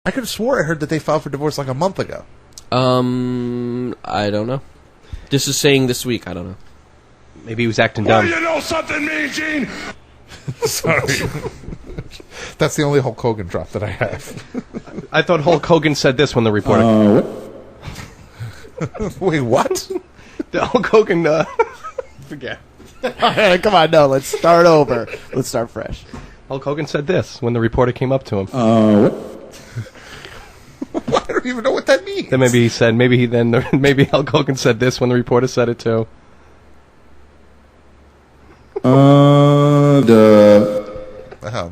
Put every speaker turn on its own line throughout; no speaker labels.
I could have swore I heard that they filed for divorce like a month ago.
I don't know. This is saying this week. I don't know.
Maybe he was acting dumb.
Well, you know something, Mean Gene?
Sorry. That's the only Hulk Hogan drop that I have.
I thought Hulk Hogan said this when the reporter...
Wait, what?
The Hulk Hogan... Forget.
Come on, no, let's start over. Let's start fresh.
Hulk Hogan said this when the reporter came up to him.
I don't even know what that means.
Then maybe he said, maybe Hulk Hogan said this when the reporter said it too.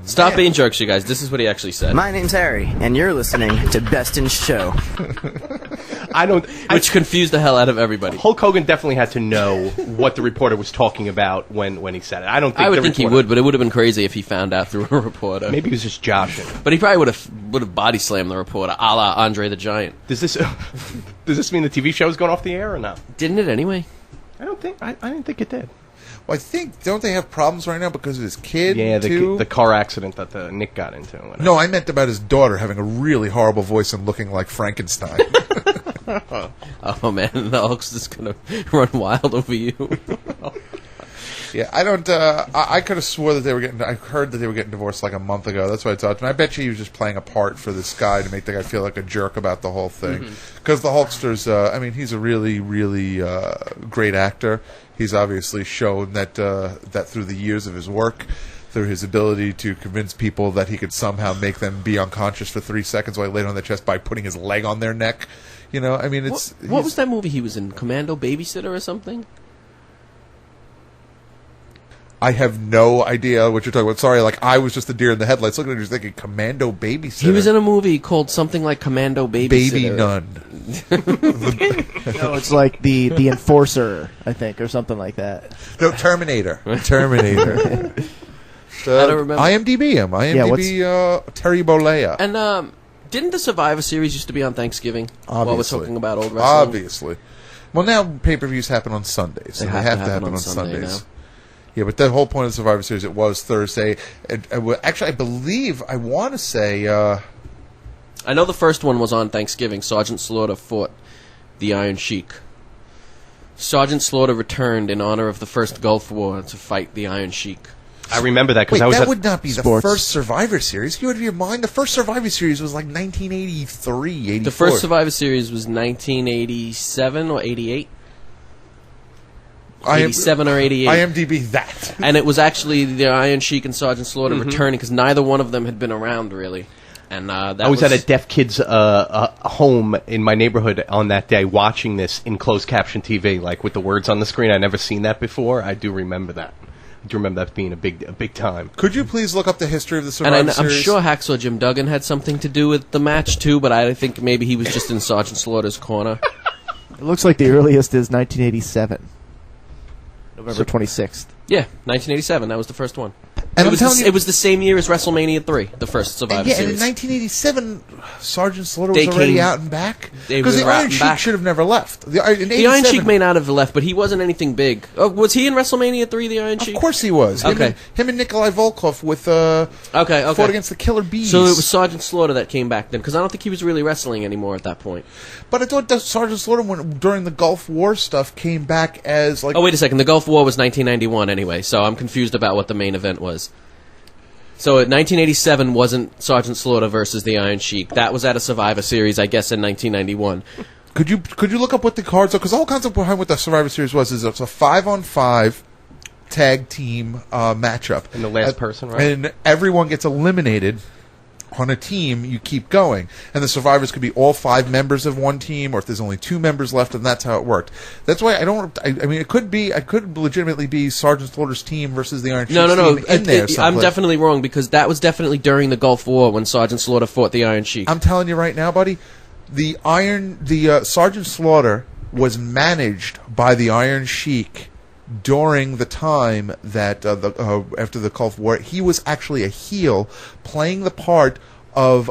Stop being jerks, you guys. This is what he actually said.
My name's Harry, and you're listening to Best in Show.
Which confused the hell out of everybody.
Hulk Hogan definitely had to know what the reporter was talking about when he said it. I would think
he would, but it would have been crazy if he found out through a reporter.
Maybe he was just joshing.
But he probably would have body slammed the reporter, a la Andre the Giant.
Does this mean the TV show is going off the air or not?
Didn't it anyway?
I didn't think it did.
Well, I think, don't they have problems right now because of his kid,
Yeah,
too?
the car accident that Nick got into.
No, I meant about his daughter having a really horrible voice and looking like Frankenstein.
Oh, man, the Hulk's just going to run wild over you.
Yeah, I don't, I could have swore that I heard that they were getting divorced like a month ago. That's what I thought. And I bet you he was just playing a part for this guy to make the guy feel like a jerk about the whole thing. Because the Hulkster's, I mean, he's a really, really great actor. He's obviously shown that through the years of his work, through his ability to convince people that he could somehow make them be unconscious for 3 seconds while he laid on their chest by putting his leg on their neck. You know, I mean, it's...
What was that movie he was in? Commando Babysitter or something?
I have no idea what you're talking about. Sorry, like, I was just the deer in the headlights looking at you thinking, Commando Babysitter?
He was in a movie called something like Commando Babysitter.
Baby Nun.
No, it's like the Enforcer, I think, or something like that.
No, Terminator. Terminator.
I don't remember.
IMDb him. Terry Bollea.
And didn't the Survivor Series used to be on Thanksgiving?
Obviously.
While we're talking about old wrestling?
Obviously. Well, now pay-per-views happen on Sundays. So they have to happen on Sundays. Now. Yeah, but the whole point of the Survivor Series, it was Thursday. Actually, I believe, I want to say...
I know the first one was on Thanksgiving. Sergeant Slaughter fought the Iron Sheik. Sergeant Slaughter returned in honor of the first Gulf War to fight the Iron Sheik.
I remember that because
Wait,
I was
that would not be
sports.
The first Survivor Series. You out of your mind? The first Survivor Series was like 1983, 84.
The first Survivor Series was 1987 or 88. 87 or 88.
IMDb that.
And it was actually the Iron Sheik and Sergeant Slaughter returning because neither one of them had been around, really. And I
was at a deaf kid's home in my neighborhood on that day watching this in closed caption TV, like with the words on the screen. I'd never seen that before. I do remember that. I do remember that being a big time.
Could you please look up the history of the Survivor Series?
And I'm sure Hacksaw Jim Duggan had something to do with the match, too, but I think maybe he was just in Sergeant Slaughter's corner.
It looks like the earliest is 1987. November 26th.
Yeah, 1987. That was the first one.
And
it was the same year as WrestleMania 3, the first Survivor
Series.
Series.
And in 1987, Sergeant Slaughter was already out and back? Because the Iron Sheik should have never left.
The Iron Sheik may not have left, but he wasn't anything big. Oh, was he in WrestleMania 3, the Iron Sheik?
Of course he was. Him and Nikolai Volkov fought against the Killer Bees.
So it was Sergeant Slaughter that came back then, because I don't think he was really wrestling anymore at that point.
But I thought that Sergeant Slaughter, during the Gulf War stuff, came back as like...
Oh, wait a second. The Gulf War was 1991 anyway, so I'm confused about what the main event was. So 1987 wasn't Sergeant Slaughter versus the Iron Sheik. That was at a Survivor Series, I guess, in 1991.
Could you look up what the cards are? Because the whole concept behind what the Survivor Series is it's a 5-on-5 tag team matchup.
And the last person, right?
And everyone gets eliminated. On a team, you keep going. And the survivors could be all 5 members of one team, or if there's only 2 members left, and that's how it worked. That's why I mean, it could legitimately be Sergeant Slaughter's team versus the Iron Sheik's team in there someplace.
I'm definitely wrong, because that was definitely during the Gulf War when Sergeant Slaughter fought the Iron Sheik.
I'm telling you right now, buddy, the Sergeant Slaughter was managed by the Iron Sheik during the time that after the Gulf War. He was actually a heel playing the part of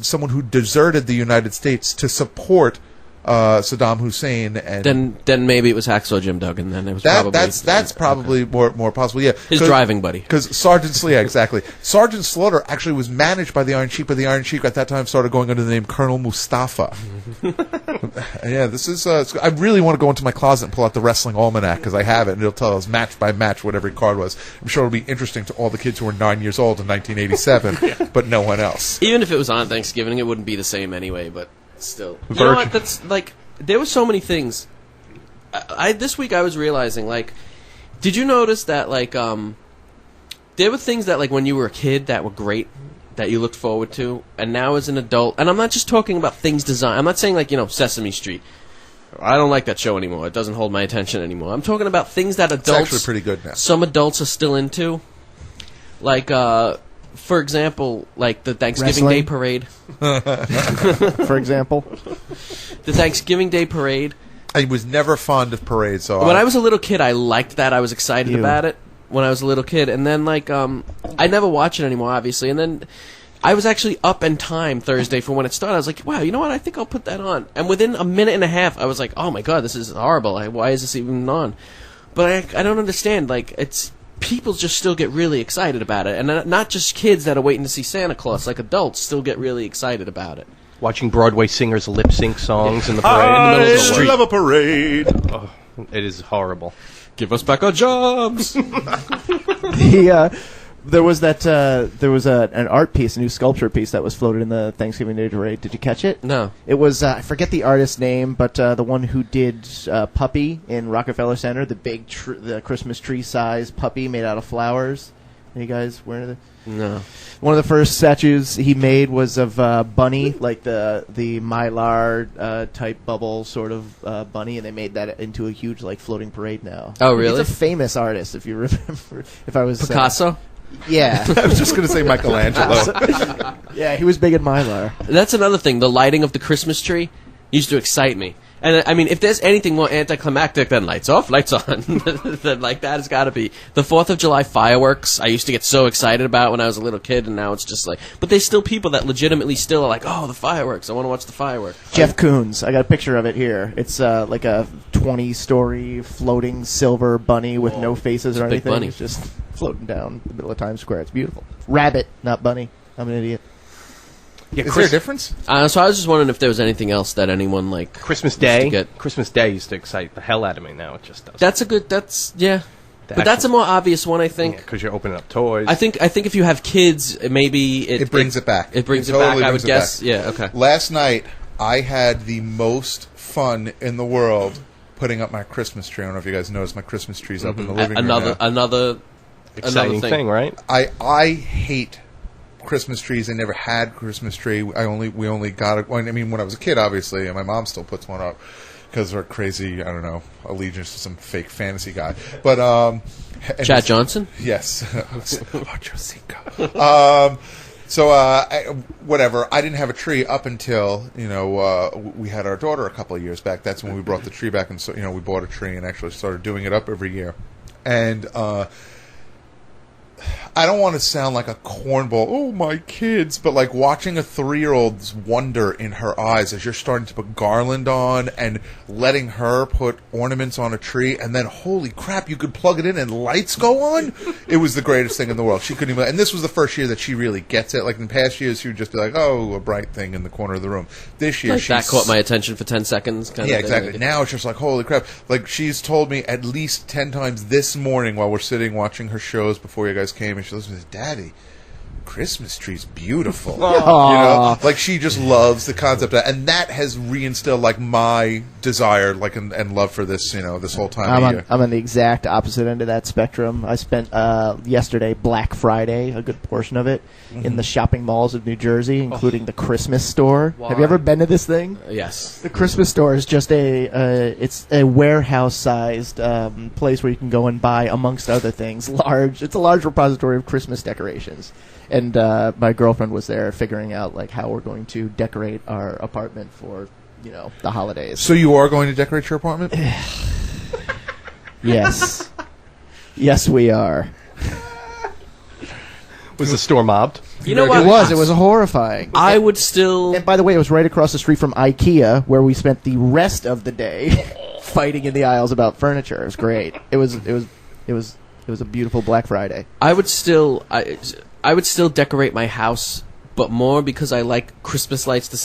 someone who deserted the United States to support Saddam Hussein, and
Then maybe it was Hacksaw Jim Duggan. Then it was probably
that's probably more possible. Yeah,
his driving buddy.
Because Sergeant Slaughter, exactly. Sergeant Slaughter actually was managed by the Iron Sheik, but the Iron Sheik at that time started going under the name Colonel Mustafa. Yeah, this is. I really want to go into my closet and pull out the Wrestling Almanac because I have it, and it'll tell us match by match what every card was. I'm sure it'll be interesting to all the kids who were 9 years old in 1987, but no one else.
Even if it was on Thanksgiving, it wouldn't be the same anyway. But still, you know what? That's like there were so many things. This week I was realizing, like, did you notice that like there were things that like when you were a kid that were great that you looked forward to, and now as an adult, and I'm not just talking about things designed. I'm not saying like Sesame Street. I don't like that show anymore. It doesn't hold my attention anymore. I'm talking about things that adults.
It's actually pretty good now.
Some adults are still into, like for example, like the Thanksgiving Day Parade.
For example,
the Thanksgiving Day Parade.
I was never fond of parades, so
when I was a little kid, I liked that. I was excited about it when I was a little kid, and then like I never watch it anymore, obviously. And then I was actually up in time Thursday for when it started. I was like, wow, you know what? I think I'll put that on. And within a minute and a half, I was like, oh my god, this is horrible. Why is this even on? But I don't understand. Like it's. People just still get really excited about it, and not just kids that are waiting to see Santa Claus. Like adults still get really excited about it.
Watching Broadway singers lip sync songs in the parade in the middle of the street.
I love a parade.
Oh, it is horrible.
Give us back our jobs.
There was an art piece, a new sculpture piece that was floated in the Thanksgiving Day Parade. Did you catch it?
No.
It was I forget the artist's name, but the one who did Puppy in Rockefeller Center, the big the Christmas tree size puppy made out of flowers. Are you guys aware of that?
No.
One of the first statues he made was of Bunny, like the Mylar type bubble sort of Bunny, and they made that into a huge like floating parade now.
Oh, really?
He's a famous artist, if you remember. If I was
Picasso.
Yeah.
I was just going to say Michelangelo.
Yeah, he was big in Mylar.
That's another thing. The lighting of the Christmas tree used to excite me. And I mean, if there's anything more anticlimactic than lights off, lights on, then like that has got to be the 4th of July fireworks. I used to get so excited about when I was a little kid, and now it's just like. But there's still people that legitimately still are like, oh, the fireworks. I want to watch the fireworks.
Jeff Koons. I got a picture of it here. It's like a 20-story floating silver bunny with no faces or anything.
Bunny.
It's just floating down the middle of Times Square. It's beautiful. Rabbit, not bunny. I'm an idiot.
Yeah,
Is there a difference?
So I was just wondering if there was anything else that anyone like
Christmas
used to
Day.
get.
Christmas Day used to excite the hell out of me. Now it just doesn't.
That's a good. That's yeah. But that's a more obvious one, I think.
Because you're opening up toys.
I think if you have kids, maybe
It brings it back.
It brings it
totally
back. I
brings
would
it
guess.
back.
Yeah. Okay.
Last night, I had the most fun in the world putting up my Christmas tree. I don't know if you guys noticed my Christmas tree's up in the living room now.
Another
exciting thing, right?
I hate Christmas trees. I never had Christmas tree. We only got it. I mean, when I was a kid, obviously, and my mom still puts one up because they're crazy. I don't know, allegiance to some fake fantasy guy. But
Chad Johnson.
Yes, Ocho Cinco. Whatever. I didn't have a tree up until we had our daughter a couple of years back. That's when we brought the tree back, and so we bought a tree and actually started doing it up every year. And I don't want to sound like a cornball, oh, my kids, but like watching a 3-year-old's wonder in her eyes as you're starting to put garland on and letting her put ornaments on a tree, and then, holy crap, you could plug it in and lights go on? It was the greatest thing in the world. She couldn't even, and this was the first year that she really gets it. Like in past years, she would just be like, oh, a bright thing in the corner of the room. This year,
Like that caught my attention for 10 seconds. Kind
yeah,
of
exactly.
thing.
Now it's just like, holy crap. Like, she's told me at least 10 times this morning while we're sitting watching her shows before you guys came, and she listens to Daddy, Christmas tree's beautiful. Like she just loves the concept of that, and that has reinstilled like my desire, like and love for this, this whole time of year.
I'm on the exact opposite end of that spectrum. I spent yesterday, Black Friday, a good portion of it, in the shopping malls of New Jersey, including the Christmas store.
Why?
Have you ever been to this thing?
Yes.
The Christmas store is just it's a warehouse-sized place where you can go and buy, amongst other things, it's a large repository of Christmas decorations. And my girlfriend was there figuring out like how we're going to decorate our apartment for, the holidays.
So you are going to decorate your apartment?
Yes. Yes, we are.
Was the store mobbed?
You know what?
It was horrifying.
I would still.
And by the way, it was right across the street from IKEA, where we spent the rest of the day fighting in the aisles about furniture. It was great. It was a beautiful Black Friday.
I would still decorate my house, but more because I like Christmas lights the